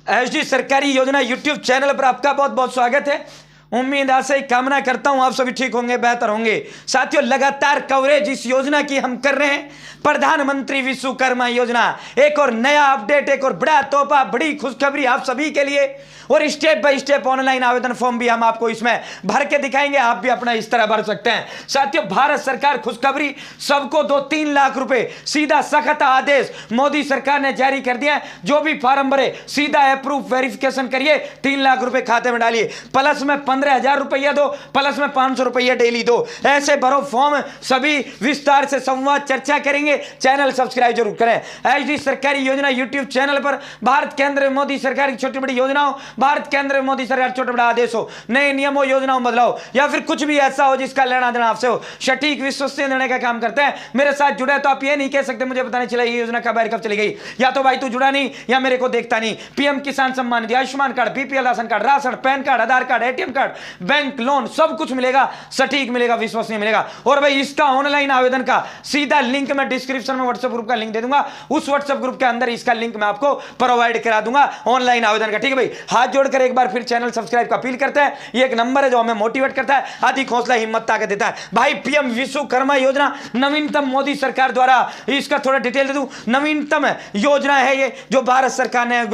HD सरकारी योजना YouTube channel पर आपका बहुत बहुत स्वागत है। उम्मीद आशा ही कामना करता हूं आप सभी ठीक होंगे, बेहतर होंगे। साथियों, लगातार कवरेज इस योजना की हम कर रहे हैं। प्रधानमंत्री विश्वकर्मा योजना, एक और नया अपडेट, एक और बड़ा तोहफा, बड़ी खुशखबरी आप सभी के लिए। और स्टेप बाय स्टेप ऑनलाइन आवेदन फॉर्म भी हम आपको इसमें भर के दिखाएंगे। आप भी अपना इस तरह भर सकते हैं। साथियों, भारत सरकार खुशखबरी, सबको 2-3 लाख रुपए सीधा सख्त आदेश मोदी सरकार ने जारी कर दिया है। जो भी फार्म भरे सीधा अप्रूव वेरिफिकेशन करिए, 3 लाख रुपए खाते में डालिए, प्लस में 15,000 रुपया दो, प्लस में 500 रुपया डेली दो। ऐसे भरो फॉर्म, सभी विस्तार से संवाद चर्चा करेंगे। चैनल सब्सक्राइब जरूर करें। एचडी सरकारी योजना यूट्यूब चैनल पर भारत केंद्र मोदी सरकार की छोटी बड़ी योजनाओं, भारत केंद्र मोदी सरकार छोटा बड़ा आदेश हो, नए नियमों योजनाओं बदलाव, या फिर कुछ भी ऐसा हो जिसका लेना देना आपसे हो, सटीक विश्वसनीय निर्णय का काम करते हैं। मेरे साथ जुड़े तो आप ये नहीं कह सकते मुझे पता नहीं चला ये योजना कब कब चली गई, या तो भाई तू जुड़ा नहीं या मेरे को देखता नहीं। PM Kisan Samman Nidhi, Ayushman card, BPL ration card, ration, PAN card, Aadhaar card, ATM card, bank loan, सब कुछ मिलेगा, सटीक मिलेगा, विश्वसनीय मिलेगा। और भाई इसका ऑनलाइन आवेदन का सीधा लिंक मैं डिस्क्रिप्शन में व्हाट्सएप ग्रुप का लिंक दे दूंगा। उस व्हाट्सएप ग्रुप के अंदर इसका लिंक मैं आपको प्रोवाइड करा दूंगा ऑनलाइन आवेदन का। ठीक है भाई, हाथ जोड़कर एक बार फिर चैनल सब्सक्राइब का अपील करते हैं। ये एक नंबर है जो हमें मोटिवेट करता है, अधिक हौसला हिम्मत ताकत देता है। भाई पीएम विश्वकर्मा योजना नवीनतम मोदी सरकार द्वारा, इसका थोड़ा डिटेल दे दूं, नवीनतम योजना है ये जो भारत सरकार ने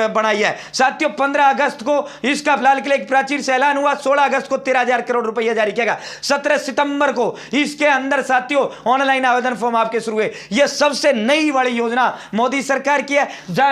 बनाई है। साथियों, 15 अगस्त को इसका फिलहाल के लिए एक प्राचीर से ऐलान हुआ। 16 अगस्त को 13,000 करोड़ रुपया जारी किया गया। 17 सितंबर को इसके अंदर साथियों ऑनलाइन आवेदन फॉर्म आपके शुरू हुए। यह सबसे नई वाली योजना मोदी सरकार की है।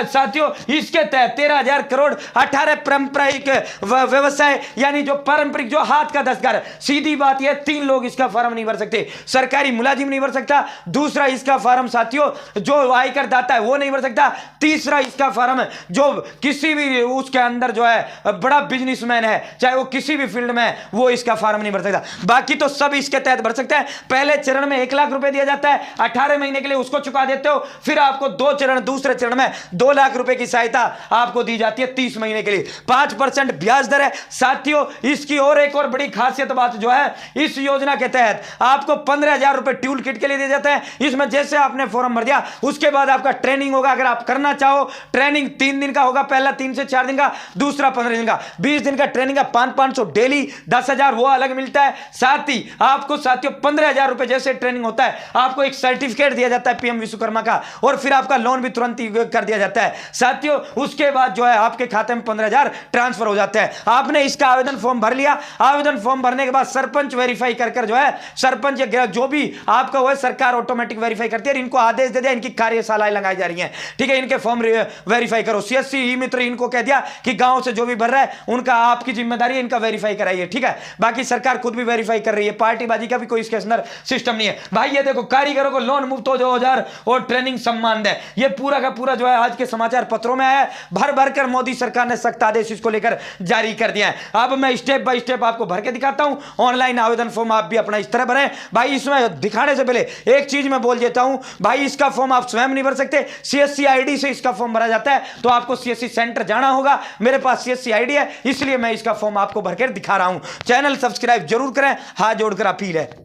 साथियों, इसके तहत 13,000 करोड़ 18 पारंपरिक व्यवसाय, यानी जो पारंपरिक जो हाथ का दस्तकार, सीधी बात यह 3 लोग इसका फॉर्म नहीं भर सकते। सरकारी मुलाजिम नहीं भर सकता। दूसरा, इसका फॉर्म साथियों जो आयकर दाता है वो नहीं भर सकता। तीसरा, इसका फॉर्म जो किसी भी उसके अंदर जो है बड़ा बिजनेसमैन है, चाहे वो किसी भी फील्ड में है, वो इसका फॉर्म नहीं भर सकता। बाकी तो सब इसके तहत भर सकते हैं। पहले चरण में 1 लाख रुपए दिया जाता है, 18 महीने के लिए उसको चुका देते हो। फिर आपको 2 चरण, दूसरे चरण में 2 लाख रुपए की सहायता आपको दी जाती है 30 महीने के लिए। 5% ब्याज दर है। साथियों, इसकी और एक और बड़ी खासियत बात जो है, इस योजना के तहत आपको 15,000 रुपए टूल किट के लिए दिए जाते हैं। इसमें जैसे आपने फॉर्म भर दिया उसके बाद आपका ट्रेनिंग होगा। अगर आप करना चाहो, ट्रेनिंग 3 दिन का होगा, पहला 3 से 4 दिन का, दूसरा 15 दिन का। 20 दिन का ट्रेनिंग का 500 डेली, 10,000 वो अलग मिलता है। साथ ही आपको साथियों 15,000 रुपए जैसे ट्रेनिंग होता है, आपको एक सर्टिफिकेट दिया जाता है पीएम विश्वकर्मा का, और फिर आपका लोन भी तुरंत ही कर दिया जाता है। साथियों, उसके बाद जो है आपके खाते में 15,000 ट्रांसफर हो जाते हैं। आपने इसका आवेदन फॉर्म भर लिया। आवेदन फॉर्म भरने के बाद सरपंच वेरीफाई कर जो है, सरपंच जो भी आपका वो है, सरकार ऑटोमेटिक वेरीफाई करती है। इनको आदेश दे दिया, इनकी कार्यशालाएं लगाई जा रही हैं। ठीक है, इनके फॉर्म वेरीफाई करो। सीएससी ई मित्र इनको कह दिया कि गांव से जो भी भर रहा है उनका आपकी जिम्मेदारी है, इनका वेरीफाई कराइए। ठीक है, बाकी सरकार खुद भी वेरीफाई कर रही है, पार्टीबाजी का भी कोई इसके अंदर सिस्टम नहीं है। भाई ये देखो, कारीगरों को लोन मुफ्त हो 2000 और ट्रेनिंग सम्मान दे, ये पूरा का पूरा जो है आज के समाचार पत्रों में आया है। भर भर कर मोदी सरकार ने सख्त आदेश इसको लेकर जारी कर दिया है। अब मैं स्टेप बाय स्टेप आपको भर के दिखाता हूं। ऑनलाइन आवेदन फॉर्म आप भी अपना इस तरह भरें। भाई इसमें दिखाने से पहले एक चीज मैं बोल देता हूं, भाई इसका फॉर्म आप स्वयं नहीं भर सकते। सीएससी आईडी से इसका फॉर्म भरा जाता है, तो आपको सीएससी सेंटर जाना होगा। मेरे पास सीएससी आईडी है, इसलिए मैं इसका फॉर्म आपको भरकर दिखा रहा हूं। चैनल सब्सक्राइब जरूर करें, हाथ जोड़कर अपील है।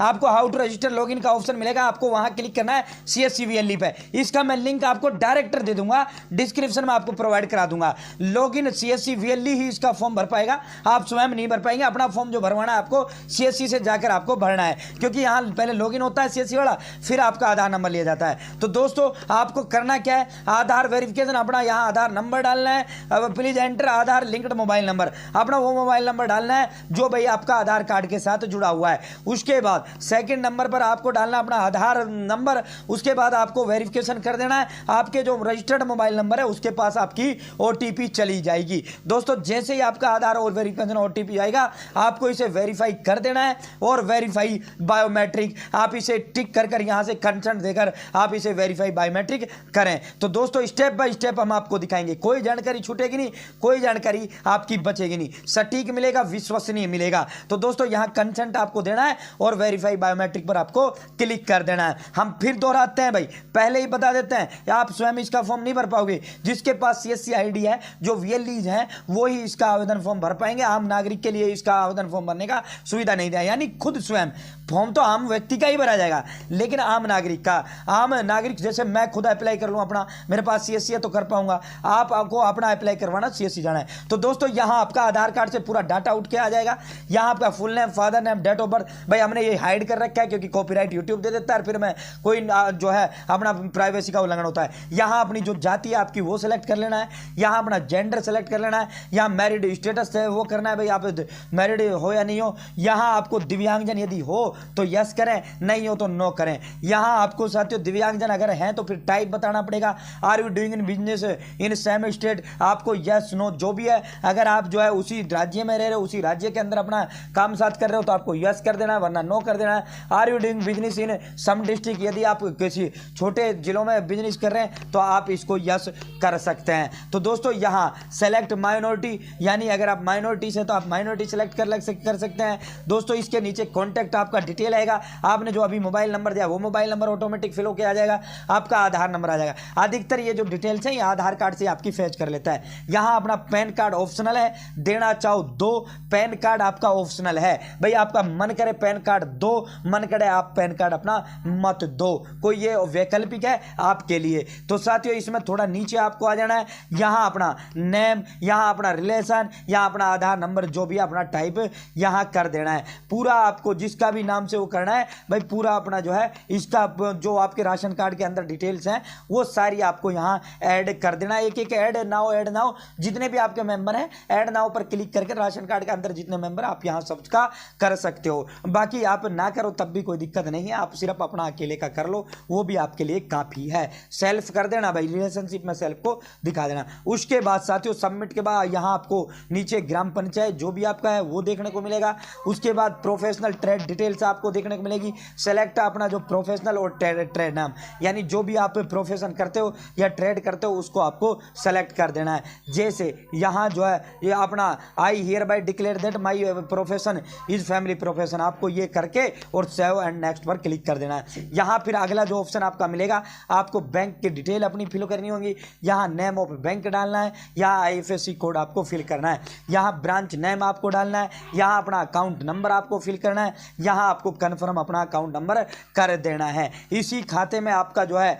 आपको हाउ टू रजिस्टर लॉगिन का ऑप्शन मिलेगा, आपको वहां क्लिक करना है CSCVLE पे। इसका मैं लिंक आपको डायरेक्टर दे दूंगा, डिस्क्रिप्शन में आपको प्रोवाइड करा दूंगा। लॉगिन CSCVLE ही इसका फॉर्म भर पाएगा, आप स्वयं नहीं भर पाएंगे। अपना फॉर्म जो भरवाना है आपको CSC से जाकर आपको भरना है, क्योंकि यहाँ पहले लॉगिन होता है CSC वाला, फिर आपका आधार नंबर लिया जाता है। तो दोस्तों, आपको करना क्या है, आधार वेरिफिकेशन, अपना यहाँ आधार नंबर डालना है। अब please enter Aadhaar linked mobile number, अपना वो मोबाइल नंबर डालना है जो भाई आपका आधार कार्ड के साथ जुड़ा हुआ है। उसके बाद सेकंड नंबर पर आपको डालना अपना आधार नंबर। उसके बाद आपको वेरिफिकेशन कर देना है। आपके जो रजिस्टर्ड मोबाइल नंबर है उसके पास आपकी OTP चली जाएगी। दोस्तों, जैसे ही आपका आधार और वेरिफिकेशन OTP आएगा, आपको इसे वेरीफाई कर देना है। और वेरीफाई बायोमेट्रिक, आप इसे टिक कर यहां से कंसेंट देकर आप इसे वेरीफाई बायोमेट्रिक करें। तो दोस्तों, स्टेप बाय स्टेप हम आपको दिखाएंगे, कोई जानकारी छूटेगी नहीं, कोई जानकारी आपकी बचेगी नहीं, सटीक मिलेगा, विश्वसनीय मिलेगा। तो दोस्तों, यहां कंसेंट आपको देना है और वेरीफाई वेरीफाई बायोमेट्रिक पर आपको क्लिक कर देना है। हम फिर दोहराते हैं भाई, पहले ही बता देते हैं, आप स्वयं इसका फॉर्म नहीं भर पाओगे। जिसके पास CSC ID है, जो VLEs हैं, वो ही इसका आवेदन फॉर्म भर पाएंगे। आम नागरिक के लिए इसका आवेदन फॉर्म भरने का सुविधा नहीं दिया, यानी खुद स्वयं फॉर्म तो आम व्यक्ति का ही भरा जाएगा, लेकिन आम नागरिक जैसे मैं खुद अप्लाई कर लूँ अपना, मेरे पास CSC है तो कर पाऊंगा। आपको अपना अप्लाई करवाना CSC जाना है। तो दोस्तों यहाँ आपका आधार कार्ड से पूरा डाटा उठ के आ जाएगा। यहाँ आपका full name, father name, date of birth, भाई हमने ये हाइड कर रखा है क्योंकि कॉपीराइट यूट्यूब दे देता है, फिर मैं कोई जो है अपना प्राइवेसी का उल्लंघन होता है। यहाँ अपनी जो जाति है आपकी वो सिलेक्ट कर लेना है, यहाँ अपना जेंडर सेलेक्ट कर लेना है, यहाँ मैरिड स्टेटस है वो करना है, भाई आप मैरिड हो या नहीं हो। यहाँ आपको दिव्यांगजन यदि हो तो यस करें, नहीं हो तो नो करें। यहाँ आपको साथियों दिव्यांगजन अगर हैं तो फिर टाइप बताना पड़ेगा। Are you doing in business in same state, आपको यस नो जो भी है। अगर आप जो है उसी राज्य में रह रहे हो, उसी राज्य के अंदर अपना काम साथ कर रहे हो तो आपको यस कर देना है, वरना नो कर देना है। Are you doing business in some district, यदि आप किसी छोटे जिलों में बिजनेस कर रहे हैं तो आप इसको यस कर सकते हैं। तो दोस्तों यहाँ सेलेक्ट माइनॉरिटी, यानी अगर आप माइनॉरिटी से तो आप माइनॉरिटी सेलेक्ट कर सकते हैं। दोस्तों इसके नीचे कॉन्टैक्ट आपका डिटेल आएगा, आपने जो अभी मोबाइल नंबर दिया वो मोबाइल नंबर ऑटोमेटिक फिल होकर आ जाएगा, आपका आधार नंबर आ जाएगा। अधिकतर ये जो डिटेल्स हैं ये आधार कार्ड से आपकी फैच कर लेता है। यहाँ अपना पैन कार्ड ऑप्शनल है, देना चाहो दो, पैन कार्ड आपका ऑप्शनल है। भाई आपका मन करे पैन कार्ड दो, मन करे आप पैन कार्ड अपना मत दो, कोई ये वैकल्पिक है आपके लिए। तो साथियों इसमें थोड़ा नीचे आपको आ जाना है, यहाँ अपना नेम, यहाँ अपना रिलेशन, यहाँ अपना आधार नंबर जो भी अपना टाइप यहाँ कर देना है। पूरा आपको जिसका भी नाम से वो करना है भाई, पूरा अपना जो है इसका जो आपके राशन कार्ड के अंदर डिटेल्स हैं वो सारी आपको यहाँ ऐड कर देना है। एक ऐड नाउ जितने भी आपके मेंबर हैं, ऐड नाउ पर क्लिक करके राशन कार्ड के अंदर जितने मेंबर आप यहाँ सबका कर सकते हो। बाकी आप ना करो तब भी कोई दिक्कत नहीं है, आप सिर्फ अपना अकेले का कर लो, वो भी आपके लिए काफी है। सेल्फ कर देना भाई, रिलेशनशिप में सेल्फ को दिखा देना। उसके बाद साथियों सबमिट के बाद यहाँ आपको नीचे ग्राम पंचायत जो भी आपका है वो देखने को मिलेगा। उसके बाद प्रोफेशनल ट्रेड डिटेल्स आपको देखने को मिलेगी। सेलेक्ट अपना जो प्रोफेशनल और ट्रेड नाम, यानी जो भी आप प्रोफेशन करते हो या ट्रेड करते हो उसको आपको सेलेक्ट कर देना है। जैसे यहाँ जो है ये अपना I hear bye declare that my profession is family profession, आपको ये करके और सेव एंड नेक्स्ट पर क्लिक कर देना है। यहाँ फिर अगला जो ऑप्शन आपका मिलेगा, आपको बैंक की डिटेल अपनी फिल करनी होगी। यहाँ नेम ऑफ बैंक डालना है, यहाँ IFSC कोड आपको फिल करना है, यहाँ ब्रांच नेम आपको डालना है, यहाँ अपना अकाउंट नंबर आपको फिल करना है, यहाँ आपको कन्फर्म अपना अकाउंट नंबर कर देना है। इसी खाते में आपका जो है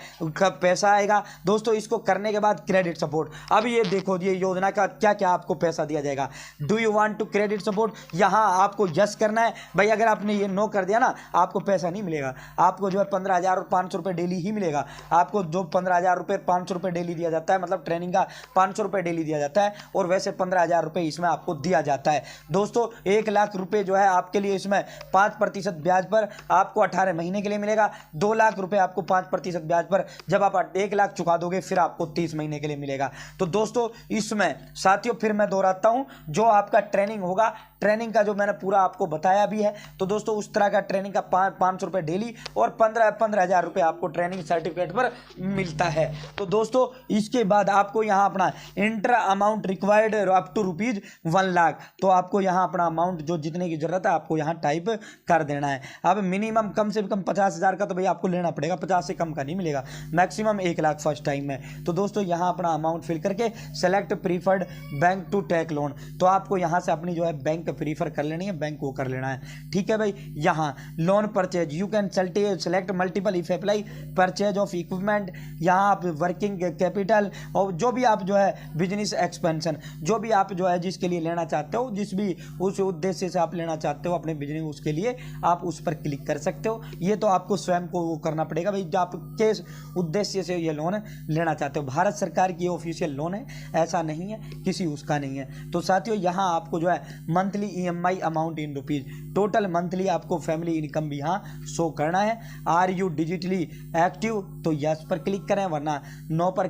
पैसा आएगा। दोस्तों इसको करने के बाद क्रेडिट सपोर्ट, अब ये देखो ये योजना का क्या क्या आपको पैसा दिया जाएगा। Do you want to credit support, यहाँ आपको यस करना है भाई। अगर आपने ये नो कर दिया ना आपको पैसा नहीं मिलेगा, आपको जो है 15,000 और 500 रुपये डेली ही मिलेगा। आपको जो 15,000 रुपये 500 रुपये डेली दिया जाता है, मतलब ट्रेनिंग का 500 रुपये डेली दिया जाता है, और वैसे 15,000 रुपये इसमें आपको दिया जाता है। दोस्तों 1 लाख रुपये जो है आपके लिए इसमें 5% ब्याज पर आपको 18 महीने के लिए मिलेगा। 2 लाख रुपये आपको 5% ब्याज पर जब आप 1 लाख चुका दोगे फिर आपको 30 महीने के लिए मिलेगा। तो दोस्तों इसमें साथियों फिर मैं दोहराता हूं, जो आपका ट्रेनिंग होगा, ट्रेनिंग का जो मैंने पूरा आपको बताया भी है, तो दोस्तों उस तरह का ट्रेनिंग का 500 रुपये डेली और 15,000 रुपये आपको ट्रेनिंग सर्टिफिकेट पर मिलता है। तो दोस्तों इसके बाद आपको यहाँ अपना enter amount required up to ₹1 lakh, तो आपको यहाँ अपना अमाउंट जो जितने की जरूरत है आपको यहाँ टाइप कर देना है। अब मिनिमम कम से कम 50,000 का तो भाई आपको लेना पड़ेगा, 50 से कम का नहीं मिलेगा, मैक्सिमम 1 लाख फर्स्ट टाइम में। तो दोस्तों यहाँ अपना अमाउंट फिल करके select preferred bank to take loan, तो आपको यहाँ से अपनी जो है बैंक प्रीफर कर लेनी है, बैंक को कर लेना है। ठीक है भाई। यहाँ loan purchase you can select multiple if apply purchase of equipment, यहाँ आप वर्किंग कैपिटल और जो भी आप जो है बिजनेस एक्सपेंशन, जो भी आप जो है जिसके लिए लेना चाहते हो, जिस भी उस उद्देश्य से आप लेना चाहते हो अपने बिजनेस, उसके लिए आप उस पर क्लिक कर सकते हो। ये तो आपको स्वयं को वो करना पड़ेगा भाई, आप किस उद्देश्य से ये लोन लेना चाहते हो। भारत सरकार की ऑफिशियल लोन है, ऐसा नहीं है किसी उसका नहीं है। तो साथियों यहाँ आपको जो है monthly EMI amount in rupees, total monthly आपको फैमिली इनकम भी यहाँ शो करना है। आर यू डिजिटली एक्टिव, तो यस पर क्लिक करें, वरना नो पर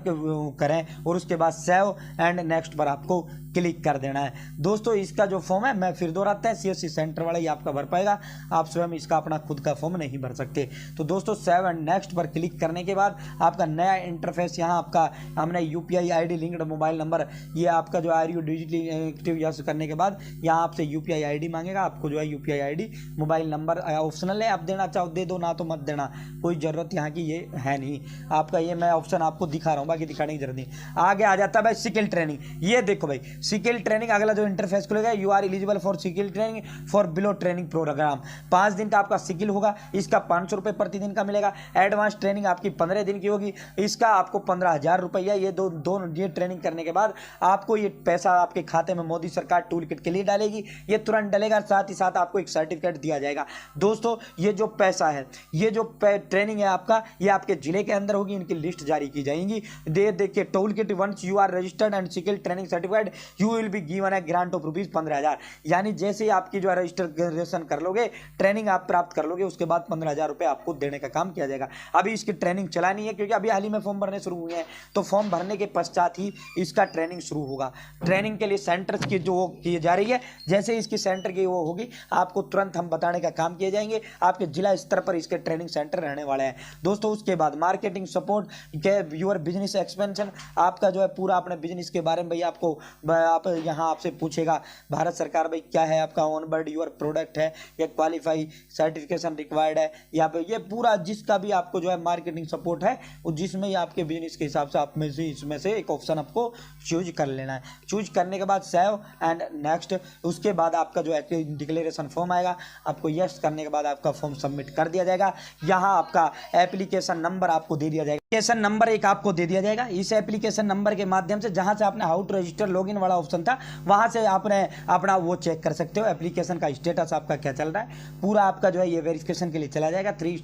करें, और उसके बाद सेव एंड नेक्स्ट पर आपको क्लिक कर देना है। दोस्तों इसका जो फॉर्म है मैं फिर दोहराता है, CSC सेंटर वाला ही आपका भर पाएगा, आप स्वयं इसका अपना खुद का फॉर्म नहीं भर सकते। तो दोस्तों सेव एंड नेक्स्ट पर क्लिक करने के बाद आपका नया इंटरफेस, यहाँ आपका हमने UPI ID linked mobile number, ये आपका जो are you digitally active yes करने के बाद यहाँ आप आपसे यूपीआई आईडी मांगेगा, आपको जो है UPI ID, mobile number optional है, आप देना चाहो दे दो, ना तो मत देना, कोई ज़रूरत यहाँ की ये है नहीं। आपका ये मैं ऑप्शन आपको दिखा रहा हूँ, बाकी दिखाने की जरूरत नहीं। आगे आ जाता है भाई स्किल ट्रेनिंग। ये देखो भाई स्किल ट्रेनिंग, अगला जो इंटरफेस खुलेगा, you are eligible for skill training for below training programme. 5 दिन का आपका स्किल होगा, इसका 500 रुपये प्रतिदिन का मिलेगा। एडवांस ट्रेनिंग आपकी 15 दिन की होगी, इसका आपको 15,000 रुपया। ये दोनों ये ट्रेनिंग करने के बाद आपको ये पैसा आपके खाते में मोदी सरकार टूल किट के लिए डालेगी, ये तुरंत डलेगा, साथ ही साथ आपको एक सर्टिफिकेट दिया जाएगा। दोस्तों ये जो पैसा है, ये जो ट्रेनिंग है आपका, ये आपके जिले के अंदर होगी, इनकी लिस्ट जारी की जाएगी। देखिए tool kit once you are registered and skill training certified you will be given a grant of rupees 15,000। यानी जैसे ही आपकी जो है रजिस्ट्रेशन कर लोगे, ट्रेनिंग आप प्राप्त कर लोगे, उसके बाद 15,000 रुपये आपको देने का काम किया जाएगा। अभी इसकी ट्रेनिंग चलानी है, क्योंकि अभी हाल ही में फॉर्म भरने शुरू हुए हैं, तो फॉर्म भरने के पश्चात ही इसका ट्रेनिंग शुरू होगा। ट्रेनिंग के लिए सेंटर्स की जो की जा रही है, जैसे ही इसकी सेंटर की वो होगी, आपको तुरंत हम बताने का काम किए जाएंगे। आपके जिला स्तर पर इसके ट्रेनिंग सेंटर रहने वाले हैं दोस्तों। उसके बाद मार्केटिंग सपोर्ट के योर बिजनेस एक्सपेंशन, आपका जो है पूरा अपने बिजनेस के बारे में भाई आपको आप यहाँ आपसे पूछेगा भारत सरकार भाई क्या है आपका ऑन बोर्ड योर प्रोडक्ट है या क्वालिफाई सर्टिफिकेशन रिक्वायर्ड है, या फिर ये पूरा जिसका भी आपको जो है मार्केटिंग सपोर्ट है, जिसमें आपके बिजनेस के हिसाब से आप में से इसमें से एक ऑप्शन आपको चूज कर लेना है। चूज करने के बाद सेव एंड नेक्स्ट, उसके बाद आपका जो है डिक्लेरेशन फॉर्म आएगा, आपको यस करने के बाद आपका फॉर्म सबमिट कर दिया जाएगा। यहाँ आपका एप्लीकेशन नंबर आपको दे दिया जाएगा, एप्लीकेशन नंबर एक आपको दे दिया जाएगा। इस एप्लीकेशन नंबर के माध्यम से जहां से आपने हाउ टू रजिस्टर लॉगिन वाला ऑप्शन था, वहां से आपने अपना वो चेक कर सकते हो एप्लीकेशन का स्टेटस आपका क्या चल रहा है। पूरा आपका जो है ये वेरिफिकेशन के लिए चला जाएगा। 3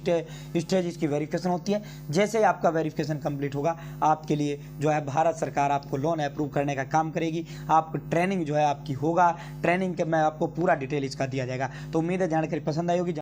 स्टेज इसकी वेरिफिकेशन होती है। जैसे ही आपका वेरिफिकेशन कंप्लीट होगा, आपके लिए जो है भारत सरकार आपको लोन अप्रूव करने का काम करेगी। आप ट्रेनिंग जो है आपकी होगा, ट्रेनिंग के में आपको पूरा डिटेल इसका दिया जाएगा। तो उम्मीद है जानकारी पसंद आई होगी।